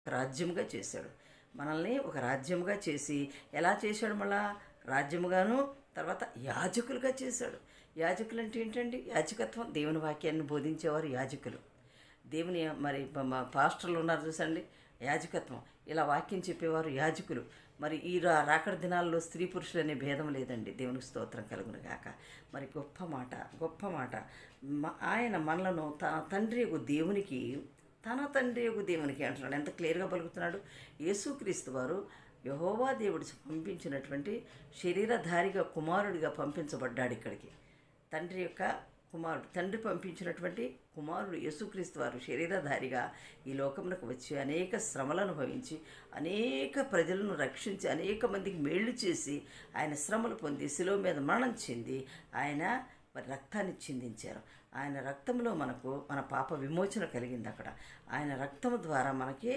రాజ్యముగా చేశాడు. మనల్ని ఒక రాజ్యముగా చేసి ఎలా చేశాడు? మళ్ళా రాజ్యముగాను, తర్వాత యాజకులుగా చేశాడు. యాజకులు అంటే ఏంటండి? యాజకత్వం, దేవుని వాక్యాన్ని బోధించేవారు యాజకులు. దేవుని మరి పాస్టర్లు ఉన్నారు చూసండి, యాజకత్వం. ఇలా వాక్యం చెప్పేవారు యాజకులు. మరి ఈ రాకడ దినాల్లో స్త్రీ పురుషులు అనే భేదం లేదండి. దేవునికి స్తోత్రం కలుగును గాక. మరి గొప్ప మాట, గొప్ప మాట. ఆయన మనలను తన తండ్రి యొక్క దేవునికి, తన తండ్రి యొక్క దేవునికి అంటున్నాడు. ఎంత క్లియర్గా పలుకుతున్నాడు. యేసుక్రీస్తు వారు యెహోవా దేవుడు పంపించినటువంటి శరీరధారిగా కుమారుడిగా పంపించబడ్డాడు ఇక్కడికి. తండ్రి యొక్క కుమారుడు, తండ్రి పంపించినటువంటి కుమారుడు యేసుక్రీస్తు వారు శరీరధారిగా ఈ లోకమునకు వచ్చి అనేక శ్రమలను అనుభవించి అనేక ప్రజలను రక్షించి అనేక మందికి మేళ్లు చేసి ఆయన శ్రమలు పొంది శిలువ మీద మరణం చెంది ఆయన మరి రక్తాన్ని చిందించారు. ఆయన రక్తంలో మనకు మన పాప విమోచన కలిగింది. అక్కడ ఆయన రక్తము ద్వారా మనకి